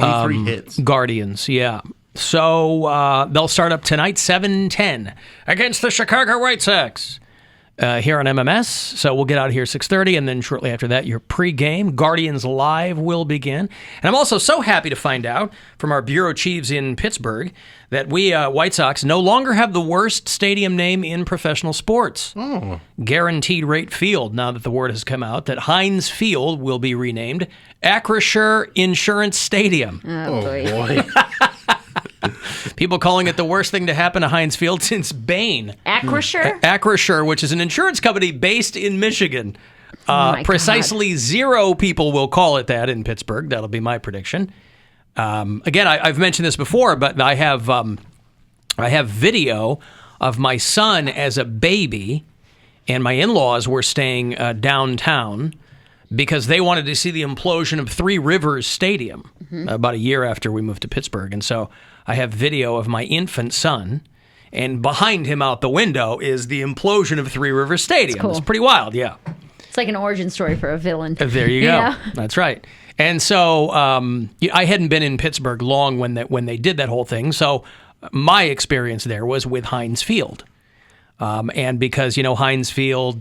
83 hits. Guardians, yeah. So they'll start up tonight, 7:10, against the Chicago White Sox here on MMS. So we'll get out of here 6:30, and then shortly after that, your pregame Guardians Live will begin. And I'm also so happy to find out from our bureau chiefs in Pittsburgh that we White Sox no longer have the worst stadium name in professional sports. Guaranteed Rate Field, now that the word has come out that Heinz Field will be renamed Acrisure Insurance Stadium. Oh boy. People calling it the worst thing to happen to Heinz Field since Bain. Acrisure? Acrisure, which is an insurance company based in Michigan. Precisely God. 0 people will call it that in Pittsburgh. That'll be my prediction. Again, I've mentioned this before, but I have video of my son as a baby, and my in-laws were staying downtown because they wanted to see the implosion of Three Rivers Stadium about a year after we moved to Pittsburgh. And so I have video of my infant son, and behind him out the window is the implosion of Three Rivers Stadium. Cool. It's pretty wild, yeah. It's like an origin story for a villain. There you go. Yeah. That's right. And so I hadn't been in Pittsburgh long when they did that whole thing. So my experience there was with Heinz Field. And because, Heinz Field,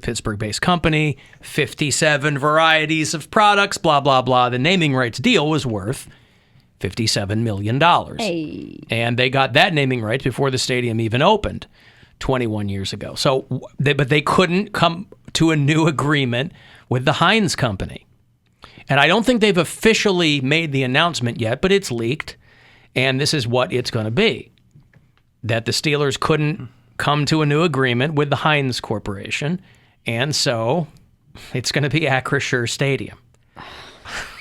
Pittsburgh-based company, 57 varieties of products, blah, blah, blah. The naming rights deal was worth $57 million. Hey. And they got that naming rights before the stadium even opened 21 years ago. But they couldn't come to a new agreement with the Heinz company. And I don't think they've officially made the announcement yet, but it's leaked. And this is what it's going to be. That the Steelers couldn't come to a new agreement with the Heinz Corporation. And so it's going to be Acrisure Stadium.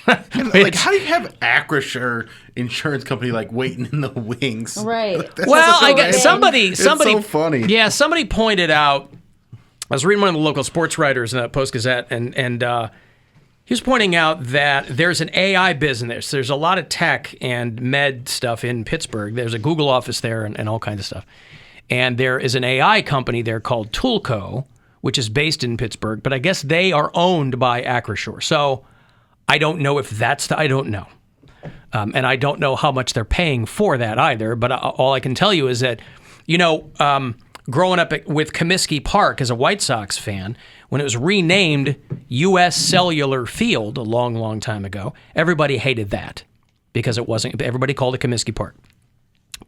How do you have Acrisure Insurance Company waiting in the wings? Right. Well, I guess somebody, it's so funny. Yeah, somebody pointed out. I was reading one of the local sports writers in the Post-Gazette, and he was pointing out that there's an AI business. There's a lot of tech and med stuff in Pittsburgh. There's a Google office there and all kinds of stuff. And there is an AI company there called Toolco, which is based in Pittsburgh, but I guess they are owned by Acrisure. So I don't know if that's I don't know. And I don't know how much they're paying for that either. But all I can tell you is that, growing up with Comiskey Park as a White Sox fan, when it was renamed U.S. Cellular Field a long, long time ago, everybody hated that because it wasn't. Everybody called it Comiskey Park.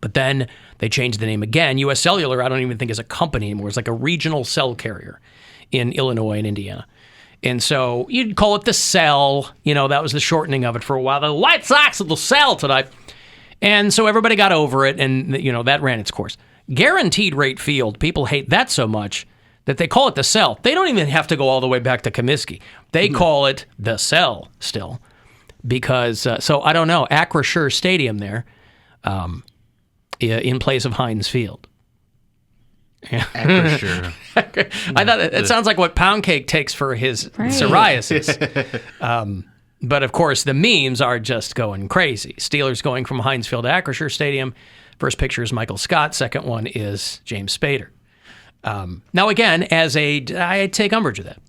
But then they changed the name again. U.S. Cellular, I don't even think is a company anymore. It's like a regional cell carrier in Illinois and Indiana. And so you'd call it the Cell. That was the shortening of it for a while. The White Sox of the Cell tonight. And so everybody got over it, and, that ran its course. Guaranteed Rate Field, people hate that so much that they call it the Cell. They don't even have to go all the way back to Comiskey. They call it the Cell still because, so I don't know, Acrisure Stadium there in place of Heinz Field. Acrisure. I thought it sounds like what Poundcake takes for his psoriasis. But, of course, the memes are just going crazy. Steelers going from Heinz Field to Acrisure Stadium. First picture is Michael Scott. Second one is James Spader. Now, again, I take umbrage with that.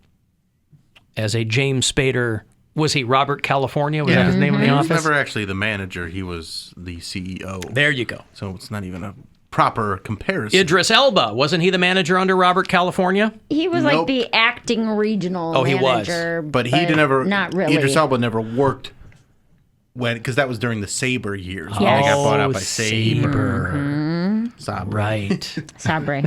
As a James Spader, was he Robert California? Was that his name in the He office? was never actually the manager. He was the CEO. There you go. So it's not even a proper comparison. Idris Elba, wasn't he the manager under Robert California? He was like the acting regional manager. But he never. Not really. Idris Elba never worked because that was that was during the Sabre years. Yes. He got bought out by Sabre. Mm-hmm. Right. Sabre.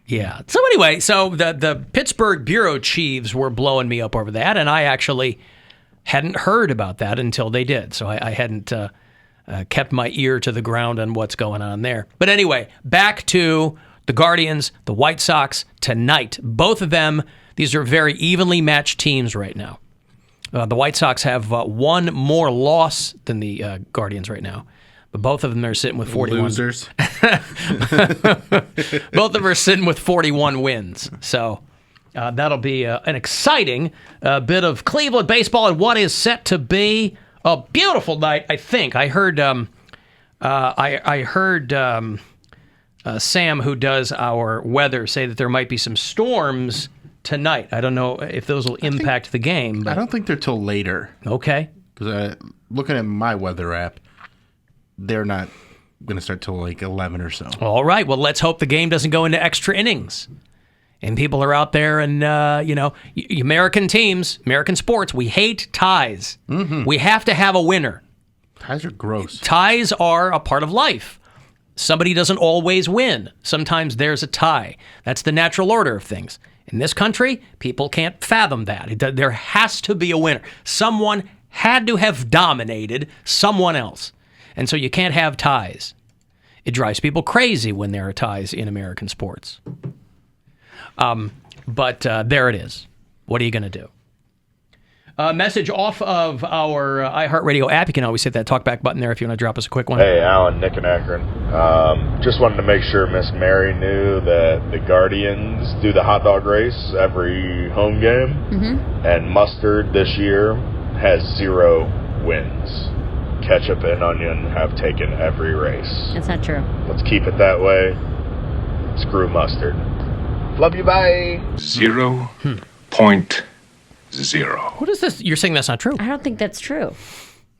Yeah. So anyway, the Pittsburgh bureau chiefs were blowing me up over that, and I actually hadn't heard about that until they did. So I hadn't kept my ear to the ground on what's going on there. But anyway, back to the Guardians, the White Sox tonight. Both of them, these are very evenly matched teams right now. The White Sox have one more loss than the Guardians right now. But both of them are sitting with 41. Losers. Both of them are sitting with 41 wins. So that'll be an exciting bit of Cleveland baseball and what is set to be a beautiful night, I think. I heard Sam, who does our weather, say that there might be some storms tonight. I don't know if those will impact the game. But I don't think they're till later. Okay. Because looking at my weather app, they're not going to start till like 11 or so. All right. Well, let's hope the game doesn't go into extra innings. And people are out there and, American teams, American sports, we hate ties. Mm-hmm. We have to have a winner. Ties are gross. Ties are a part of life. Somebody doesn't always win. Sometimes there's a tie. That's the natural order of things. In this country, people can't fathom that. There has to be a winner. Someone had to have dominated someone else. And so you can't have ties. It drives people crazy when there are ties in American sports. But there it is. What are you going to do? Message off of our iHeartRadio app. You can always hit that talkback button there if you want to drop us a quick one. Hey, Alan, Nick and Akron. Just wanted to make sure Miss Mary knew that the Guardians do the hot dog race every home game. Mm-hmm. And Mustard this year has 0 wins. Ketchup and Onion have taken every race. That's not true. Let's keep it that way. Screw Mustard. Love you, bye. 0.0. What is this? You're saying that's not true? I don't think that's true.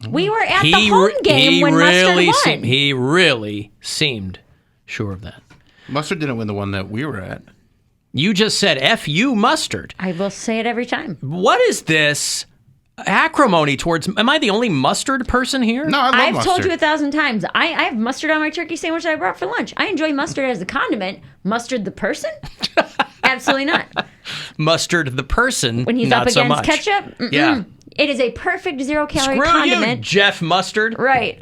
We were at the home game when really Mustard won. He really seemed sure of that. Mustard didn't win the one that we were at. You just said F you Mustard. I will say it every time. What is this acrimony towards... Am I the only mustard person here? No, I love I've mustard. told you 1,000 times. I have mustard on my turkey sandwich that I brought for lunch. I enjoy mustard as a condiment. Mustard the person? Absolutely not. Mustard the person, when he's not up so against much. ketchup, Yeah. It is a perfect 0-calorie Screw condiment. you, Jeff Mustard. Right.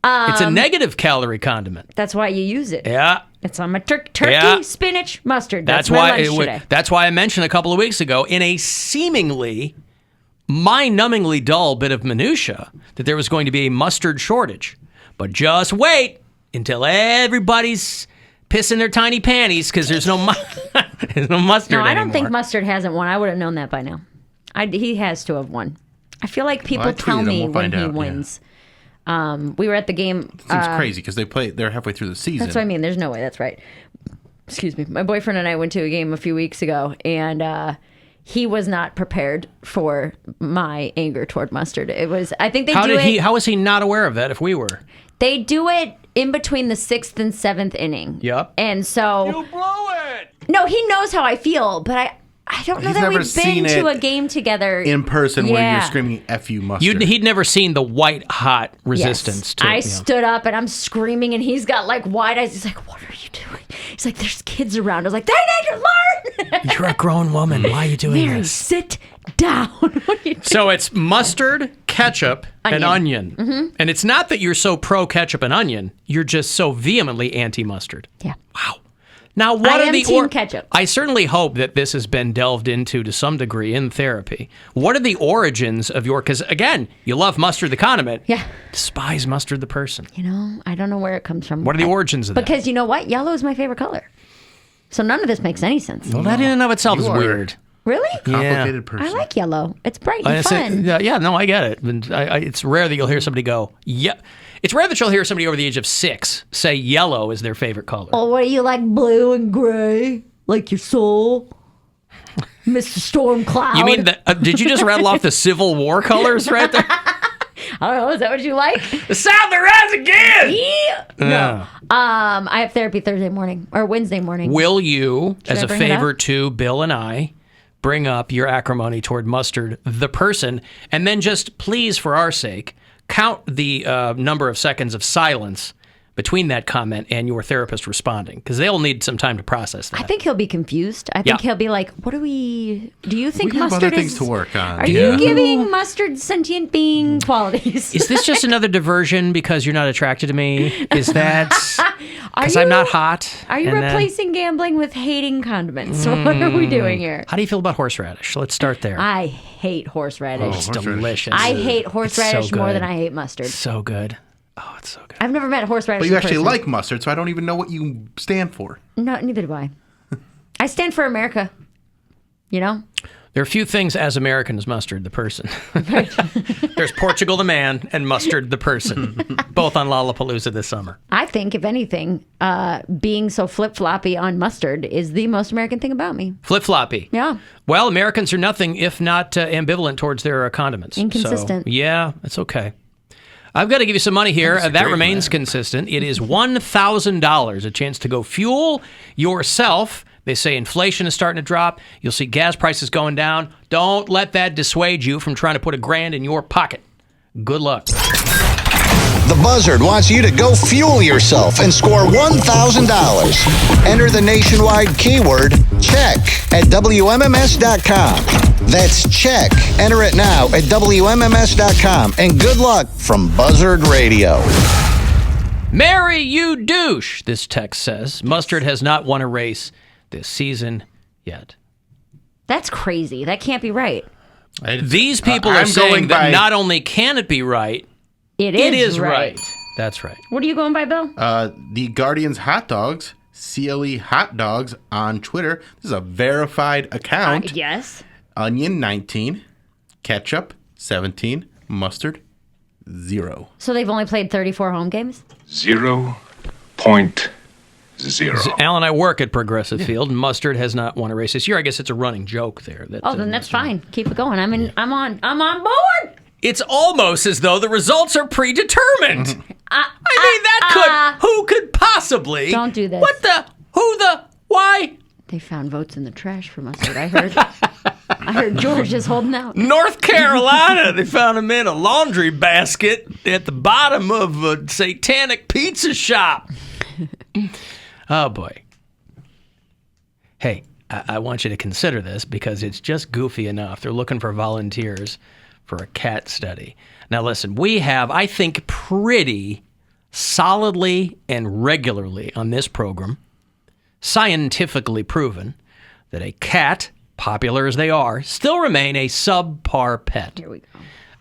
It's a negative calorie condiment. That's why you use it. Yeah. It's on my turkey, Yeah. spinach, mustard. That's my why. lunch today. That's why I mentioned a couple of weeks ago in a seemingly mind-numbingly dull bit of minutia that there was going to be a mustard shortage. But just wait until everybody's pissing their tiny panties because there's no there's no mustard No, I don't anymore. think mustard hasn't won. I would have known that by now. He has to have won. I feel like people I tell tweeted him. me We'll when find he out, yeah. wins. We were at the game. It seems crazy because they're halfway through the season. That's what I mean. There's no way. That's right. Excuse me. My boyfriend and I went to a game a few weeks ago, and he was not prepared for my anger toward mustard. It was. I think they How was he not aware of that if we were? They do it in between the 6th and 7th inning. Yep. And so You blew it! no, he knows how I feel, but I don't know He's that never we've been seen to it a game together in person where Yeah. you're screaming "F you, mustard." He'd never seen the white hot resistance Yes. to it. I Yeah. stood up and I'm screaming, and he's got like wide eyes. He's like, "What are you doing?" He's like, "There's kids around." I was like, "They need to learn." You're a grown woman. Why are you doing Mary, this? sit down. What are you doing? So it's mustard, ketchup, and onion. Mm-hmm. And it's not that you're so pro ketchup and onion. You're just so vehemently anti-mustard. Yeah. Wow. Now, what I are am the team ketchup. I certainly hope that this has been delved into to some degree in therapy. What are the origins of your? Because again, you love mustard the condiment. Yeah. Despise mustard the person. You know, I don't know where it comes from. What are the origins of that? Because you know what? Yellow is my favorite color. So none of this makes any sense. Well, that in and of itself You is are weird. Really? Complicated person. I like yellow. It's bright and fun. No, I get it. And it's rare that you'll hear somebody go, yeah. It's rare that you'll hear somebody over the age of 6 say yellow is their favorite color. Oh, what do you like, blue and gray? Like your soul? Mr. Storm Cloud? You mean did you just rattle off the Civil War colors right there? I don't know. Is that what you like? The South will rise again! Yeah. No. I have therapy Thursday morning or Wednesday morning. Will you, as I a bring it favor up? to Bill and I, bring up your acrimony toward mustard, the person, and then just please, for our sake, count the number of seconds of silence between that comment and your therapist responding, because they'll need some time to process that. I think he'll be confused. I think he'll be like, "What do we? Do you think We have mustard other things is? to work on. Are you giving mustard sentient being qualities? Is this just another diversion because you're not attracted to me? Is that because Are I'm you- not hot? Are you And then- replacing gambling with hating condiments? What are we doing here? How do you feel about horseradish? Let's start there. I hate horseradish. It's horseradish. delicious. I hate horseradish It's so more good. than I hate mustard. So good. Oh, it's so good. I've never met a horseradish. But you in actually person. like mustard, so I don't even know what you stand for. No, neither do I. I stand for America. You know? There are few things as American as Mustard the person. There's Portugal the man and Mustard the person, both on Lollapalooza this summer. I think, if anything, being so flip-floppy on Mustard is the most American thing about me. Flip-floppy. Yeah. Well, Americans are nothing if not ambivalent towards their condiments. Inconsistent. So, yeah, it's okay. I've got to give you some money here. That remains man. consistent. It is $1,000, a chance to go fuel yourself. They say inflation is starting to drop. You'll see gas prices going down. Don't let that dissuade you from trying to put $1,000 in your pocket. Good luck. The Buzzard wants you to go fuel yourself and score $1,000. Enter the nationwide keyword check at WMMS.com. That's check. Enter it now at WMMS.com. And good luck from Buzzard Radio. Marry you douche, this text says. Mustard has not won a race this season yet. That's crazy. That can't be right. These people are saying that not only can it be right, It is right. That's right. What are you going by, Bill? The Guardians Hot Dogs, CLE Hot Dogs on Twitter. This is a verified account. Yes. Onion 19, ketchup 17, mustard 0. So they've only played 34 home games? 0.0. Alan, I work at Progressive Field, and Mustard has not won a race this year. I guess it's a running joke there. That, Then that's fine. Keep it going. I'm on board. It's almost as though the results are predetermined. Who could possibly? Don't do this. What the? Who the? Why? They found votes in the trash for Mustard, I heard. I heard George is holding out. North Carolina, they found him in a laundry basket at the bottom of a satanic pizza shop. Oh, boy. Hey, I want you to consider this because it's just goofy enough. They're looking for volunteers for a cat study. Now, listen, we have, I think, pretty solidly and regularly on this program, scientifically proven that a cat, popular as they are, still remain a subpar pet. Here we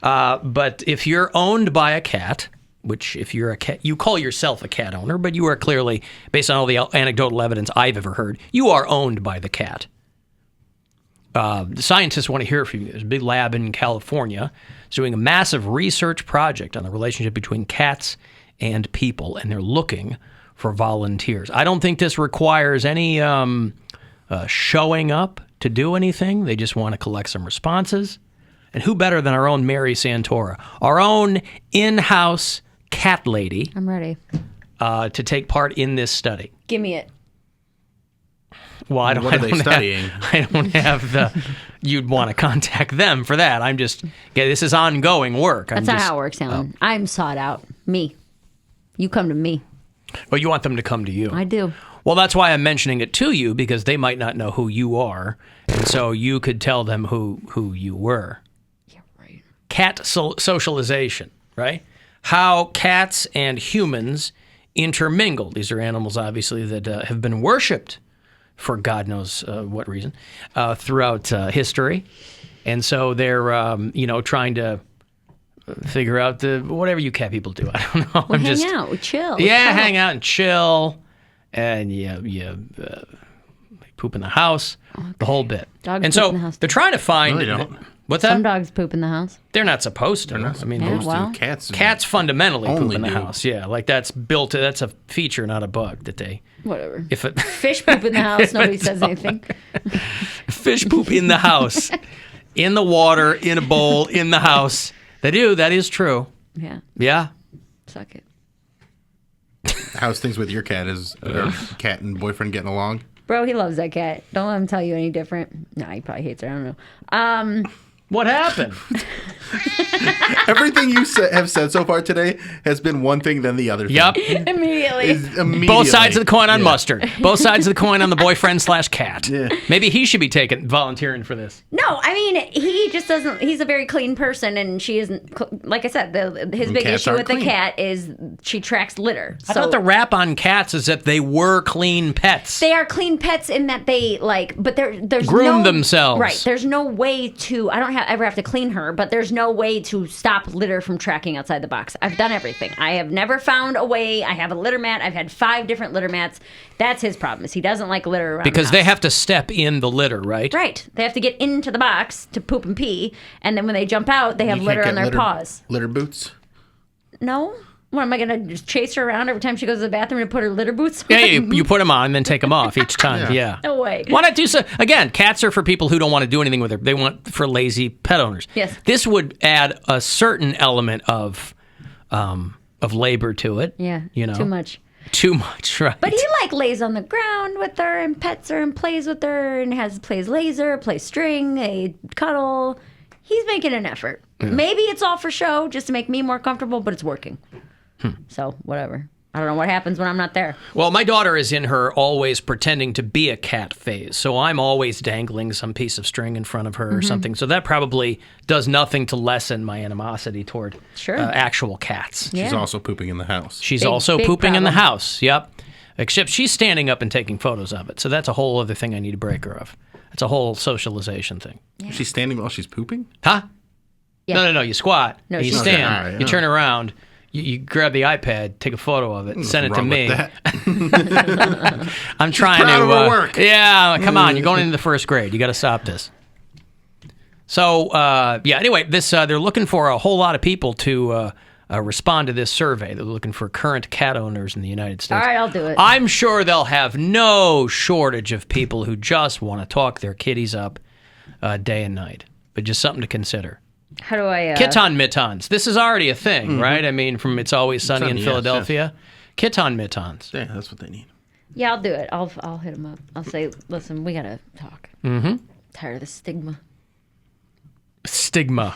go. But if you're owned by a cat, which if you're a cat, you call yourself a cat owner, but you are clearly, based on all the anecdotal evidence I've ever heard, you are owned by the cat. The scientists want to hear from you. There's a big lab in California that's doing a massive research project on the relationship between cats and people, and they're looking for volunteers. I don't think this requires any showing up to do anything. They just want to collect some responses. And who better than our own Mary Santora, our own in-house cat lady, I'm ready. to take part in this study. Give me it. Well, I don't. What are they studying? I don't have the. You'd want to contact them for that. I'm just. Yeah, this is ongoing work. That's not how it works, Alan. I'm sought out. Me. You come to me. But you want them to come to you. I do. Well, that's why I'm mentioning it to you, because they might not know who you are, and so you could tell them who you were. Yeah, right. Cat socialization, right? How cats and humans intermingle. These are animals, obviously, that have been worshipped for God knows what reason throughout history, and so they're trying to figure out whatever you cat people do. I don't know. We hang out. We chill. Yeah, hang out and chill, and you poop in the house, the whole bit. Dogs and poop so in the house. They're trying to find. No, they don't. What's that? Some dogs poop in the house. They're not supposed to. They're not I mean, supposed well, to. cats fundamentally poop only in the do. house. Yeah, like that's built. That's a feature, not a bug. That they. Whatever. If it Fish poop in the house. Nobody says anything. fish poop in the house, in the water, in a bowl, in the house. They do. That is true. Yeah. Yeah. Suck it. How's things with your cat? Is your cat and boyfriend getting along? Bro, he loves that cat. Don't let him tell you any different. Nah, he probably hates her. I don't know. What happened? Everything you have said so far today has been one thing, then the other thing. Yep. Immediately. Both sides of the coin on Mustard. Both sides of the coin on the boyfriend/cat. Yeah. Maybe he should be volunteering for this. No, I mean, he just doesn't. He's a very clean person, and she isn't. Like I said, his big cats issue aren't with the clean. cat is she tracks litter. I thought the rap on cats is that they were clean pets. They are clean pets in that they but there's Groom no, themselves. Right. There's no way to. I don't ever have to clean her, but there's no way to stop litter from tracking outside the box. I've done everything. I have never found a way. I have a litter mat. I've had 5 different litter mats. That's his problem, is he doesn't like litter around Because the they house. have to step in the litter, right? Right. They have to get into the box to poop and pee, and then when they jump out, they have You litter can't on get their paws. Litter boots. No? What, am I going to just chase her around every time she goes to the bathroom to put her litter boots on? Yeah, you put them on and then take them off each time. Yeah. No way. Why not do so? Again, cats are for people who don't want to do anything with her. They want for lazy pet owners. Yes. This would add a certain element of labor to it. Yeah, You know, too much. Too much, right? But he lays on the ground with her and pets her and plays with her and plays laser, plays string, they cuddle. He's making an effort. Yeah. Maybe it's all for show, just to make me more comfortable, but it's working. So whatever. I don't know what happens when I'm not there. Well, my daughter is in her always pretending to be a cat phase, so I'm always dangling some piece of string in front of her or something. So that probably does nothing to lessen my animosity toward actual cats. Yeah. She's also pooping in the house. She's Big also pooping in the problem. house. Yep. Except she's standing up and taking photos of it. So that's a whole other thing I need to break her of. It's a whole socialization thing. She's standing while she's pooping? Huh? Yeah. No. You squat. No, and you she's- stand. Okay, all right, you yeah. turn around. You grab the iPad, take a photo of it, and send it to Wrong me. with that. I'm trying proud to. of her work. Yeah, come on. You're going into the first grade. You got to stop this. So, anyway, they're looking for a whole lot of people to respond to this survey. They're looking for current cat owners in the United States. All right, I'll do it. I'm sure they'll have no shortage of people who just want to talk their kitties up day and night. But just something to consider. How do I... Kiton mittens. This is already a thing, right? I mean, from It's Always Sunny in Yes, Philadelphia. Kiton mittens. Yeah, that's what they need. Yeah, I'll do it. I'll hit him up. I'll say, listen, we got to talk. Mm-hmm. Tired of the stigma. Stigma.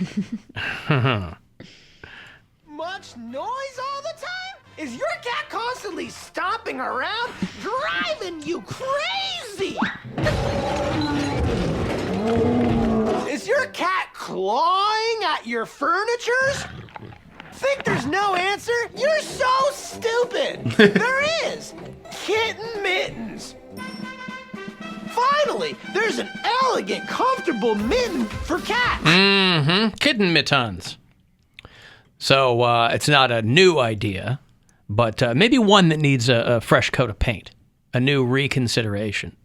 Much noise all the time? Is your cat constantly stomping around, driving you crazy? Is your cat clawing at your furnitures? Think there's no answer? You're so stupid. There is. Kitten mittens. Finally, there's an elegant, comfortable mitten for cats. Mm-hmm. Kitten mittens. So it's not a new idea, but maybe one that needs a fresh coat of paint, a new reconsideration.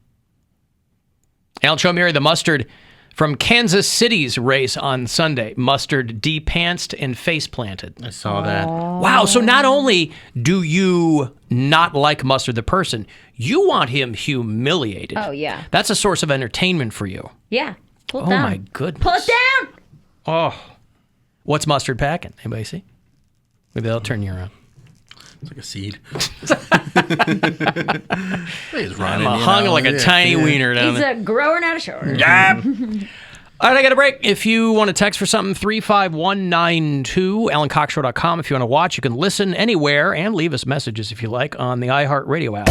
Alan Cox, the Mustard from Kansas City's race on Sunday. Mustard de-pantsed and face-planted. I saw that. Wow, so not only do you not like Mustard the person, you want him humiliated. Oh, yeah. That's a source of entertainment for you. Yeah. Pull it Oh, down. my goodness. Pull it down! Oh. What's Mustard packing? Anybody see? Maybe that'll turn you around. It's like a seed. He's running. I'm hung like a tiny wiener down He's there. a grower, not a shower. Yeah. All right, I got a break. If you want to text for something, 35192, AlanCoxShow.com. If you want to watch, you can listen anywhere and leave us messages if you like on the iHeartRadio app.